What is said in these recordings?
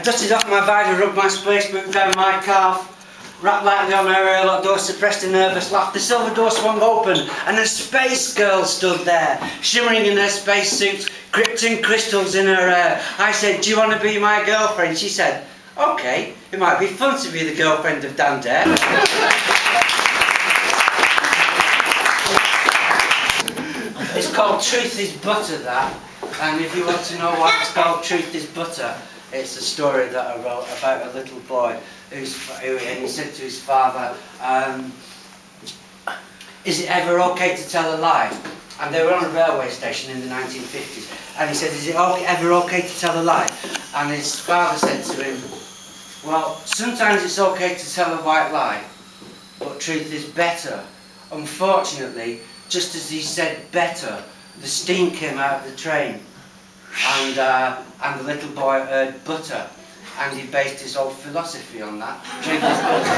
dusted off my visor, rubbed my space boot down my calf, rapped lightly on her airlock door, suppressed a nervous laugh. The silver door swung open, and a space girl stood there, shimmering in her space suit, krypton crystals in her hair. I said, "Do you want to be my girlfriend?" She said, "Okay, it might be fun to be the girlfriend of Dan Dare." It's called Truth is Butter, that. And if you want to know why it's called Truth is Butter, it's a story that I wrote about a little boy and he said to his father, "Is it ever okay to tell a lie?" And they were on a railway station in the 1950s. And he said, "Is it ever okay to tell a lie?" And his father said to him, "Well, sometimes it's okay to tell a white lie, but truth is better." Unfortunately, just as he said better, the steam came out of the train, and the little boy heard butter, and he based his whole philosophy on that. Truth is butter.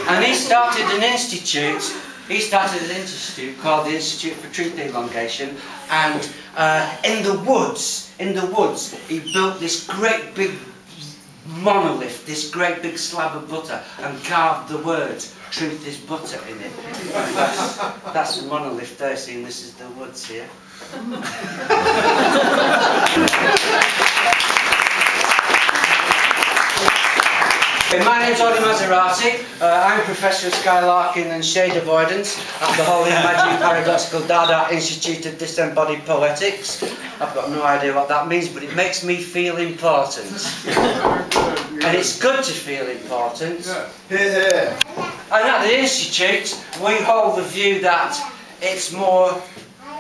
and he started an institute. He started an institute called the Institute for Truth Elongation, and in the woods, he built this great big monolith, this great big slab of butter, and carved the words "Truth is butter" in it. That's the monolith there, seeing this is the woods here. My name's Audi Maserati. I'm Professor of Skylarking and Shade Avoidance at the Holy Imagining Paradoxical Dada Institute of Disembodied Poetics. I've got no idea what that means, but it makes me feel important. And it's good to feel important. Yeah. And at the Institute, we hold the view that it's more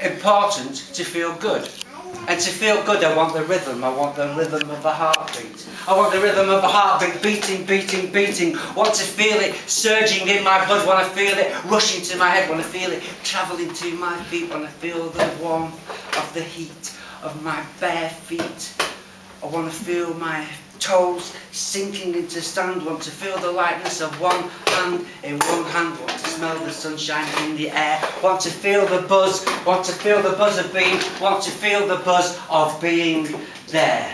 important to feel good. And to feel good, I want the rhythm. I want the rhythm of a heartbeat. I want the rhythm of a heartbeat, beating, beating, beating. Want to feel it surging in my blood. Want to feel it rushing to my head. Want to feel it travelling to my feet. Want to feel the warmth of the heat of my bare feet. I want to feel my toes sinking into sand. Want to feel the lightness of one hand in one hand. Want to smell the sunshine in the air. Want to feel the buzz. Want to feel the buzz of being. Want to feel the buzz of being there.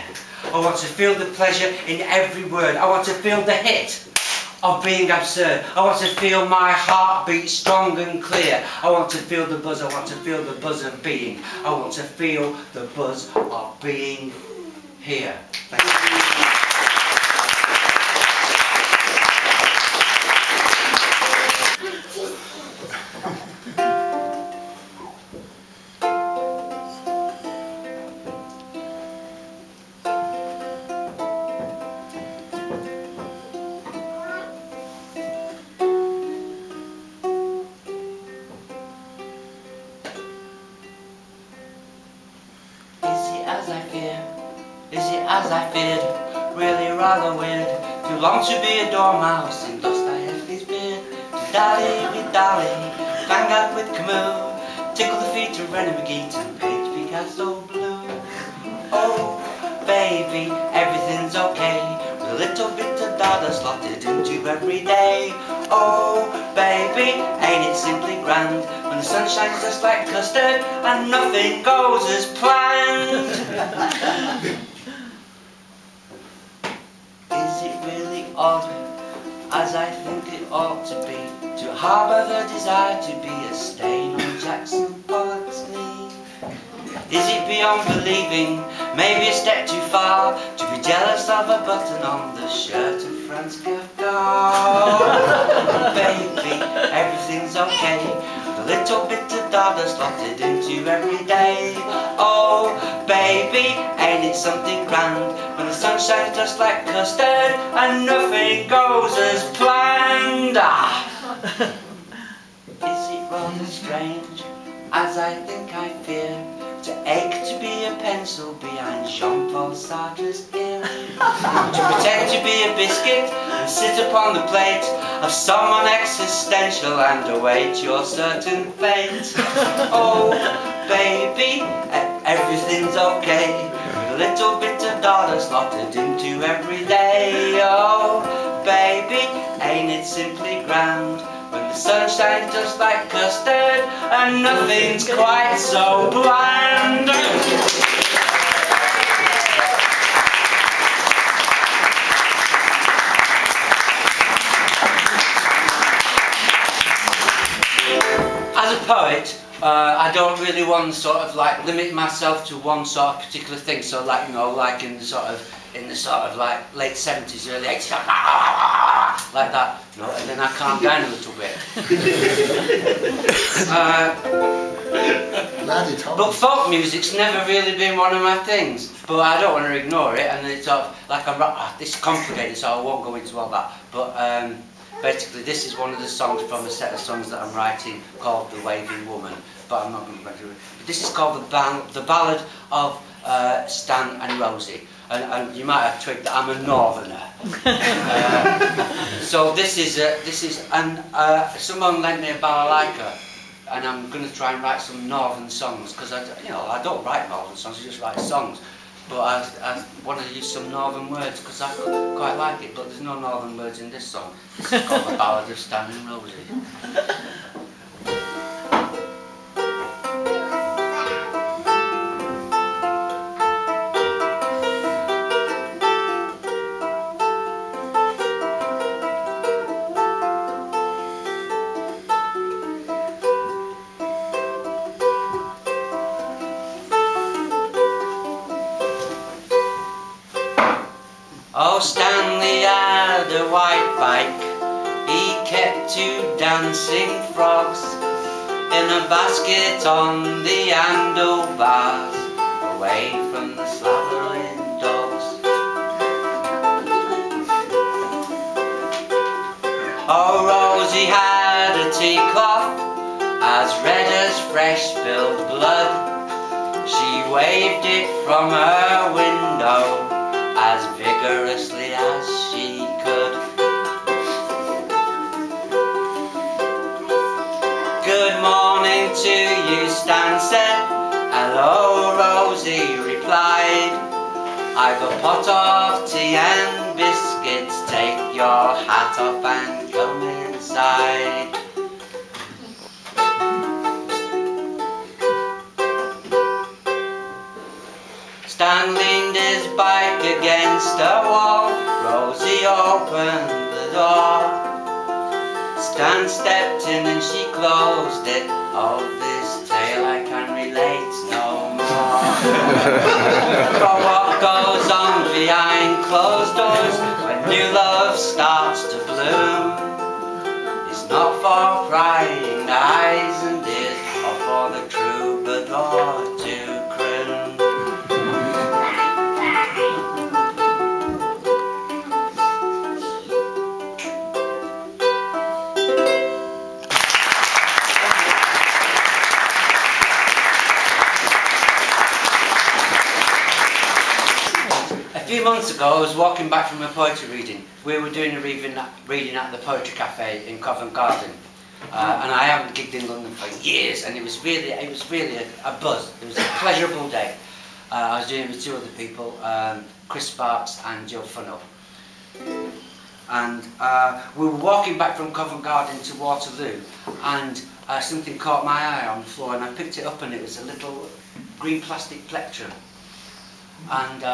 I want to feel the pleasure in every word. I want to feel the hit of being absurd. I want to feel my heartbeat strong and clear. I want to feel the buzz. I want to feel the buzz of being. I want to feel the buzz of being here. Thank you. Is it as I feared? Really rather weird. Too long to be a dormouse in Dostoevsky's beard. To dally, hang out with Camus, tickle the feet of René Magritte and paint Picasso blue. Oh, baby, everything's okay, with a little bit of dada slotted into every day. Oh, baby, ain't it simply grand when the sun shines just like custard and nothing goes as planned? Is it really odd, as I think it ought to be, to harbour the desire to be a stain on Jackson Pollock's sleeve? Is it beyond believing, maybe a step too far, to be jealous of a button on the shirt of Franz Kafka? Oh, baby, everything's okay, with a little bit of dada slotted into every day. Oh, baby, ain't it something grand when the sun shines just like custard and nothing goes as planned? Is it rather strange, as I think I fear, to ache to be a pencil behind Jean-Paul Sartre's ear? To pretend to be a biscuit and sit upon the plate of someone existential and await your certain fate. Oh, baby, everything's okay, with a little bit of dada slotted into every day. Oh, baby, ain't it simply grand when the sun shines just like custard and nothing's quite so bland? poet, I don't really want to sort of like limit myself to one sort of particular thing. So like, you know, like in the sort of like late 70s, early 80s, like that, you know, and then I calm down a little bit. But folk music's never really been one of my things, but I don't want to ignore it, and it's sort of like this is complicated, so I won't go into all that. But basically, this is one of the songs from a set of songs that I'm writing called "The Waving Woman." But I'm not going to go into it. But this is called the Ballad of Stan and Rosie. And you might have twigged that I'm a northerner. So this is someone lent me a balalaika, and I'm going to try and write some northern songs, because I don't write northern songs, I just write songs. But I want to use some northern words because I quite like it. But there's no northern words in this song. This is called the Ballad of Stan and Rosie. Oh, Stanley had a white bike. He kept 2 dancing frogs in a basket on the handlebars, away from the slavering dogs. Oh, Rosie had a teacloth as red as fresh spilled blood. She waved it from her window as vigorously as she could. Good morning to you, Stan said. Hello, Rosie replied. I've a pot of tea and biscuits. Take your hat off and come inside. Stan leaned his bike against a wall. Rosie opened the door. Stan stepped in and she closed it. Of this tale I can relate no more. For what goes on behind closed doors when new love starts to bloom is not for prying eyes and ears, or for the troubadour to croon. A few months ago, I was walking back from a poetry reading. We were doing a reading at the Poetry Cafe in Covent Garden, and I haven't gigged in London for years, and it was really a buzz. It was a pleasurable day. I was doing it with 2 other people, Chris Sparks and Joe Funnell. And we were walking back from Covent Garden to Waterloo, and something caught my eye on the floor, and I picked it up, and it was a little green plastic Plectrum. And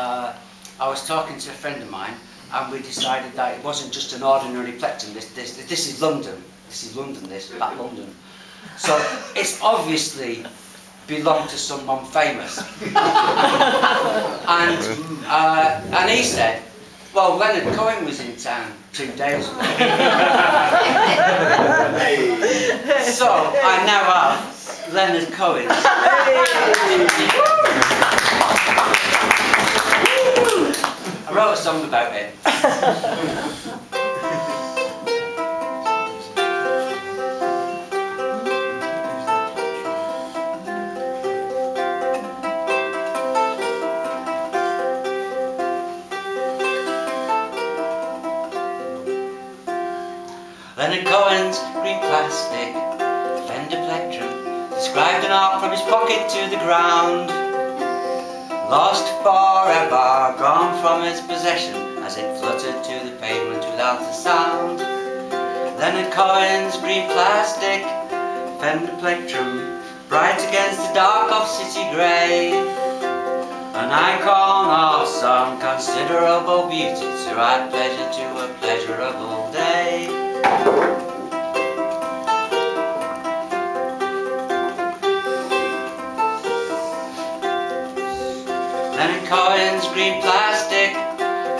I was talking to a friend of mine, and we decided that it wasn't just an ordinary Plectrum. This is London. This is London. Back London. So it's obviously belonged to someone famous. And he said, well, Leonard Cohen was in town 2 days ago. So I now have Leonard Cohen. I wrote a song about it. Leonard Cohen's green plastic Fender Plectrum described an arc from his pocket to the ground. Lost forever, gone from its possession as it fluttered to the pavement without a sound. Leonard Cohen's green plastic Fender Plectrum, bright against the dark of city grey, an icon of some considerable beauty to add pleasure to a pleasurable day. green plastic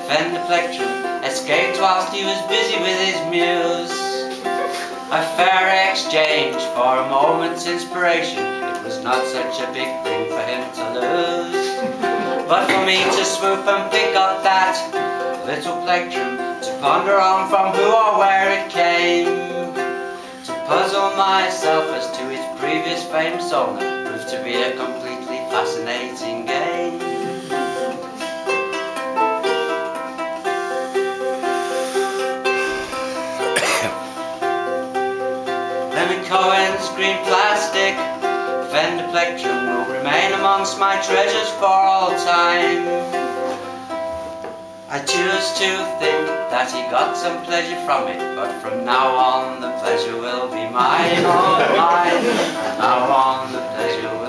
Fender Plectrum escaped whilst he was busy with his muse. A fair exchange for a moment's inspiration. It was not such a big thing for him to lose. But for me to swoop and pick up that little Plectrum, to ponder on from who or where it came, to puzzle myself as to its previous famous owner, proved to be a completely fascinating game. Leonard Cohen's green plastic Fender Plectrum will remain amongst my treasures for all time. I choose to think that he got some pleasure from it, but from now on the pleasure will be mine, oh mine. From now on the pleasure will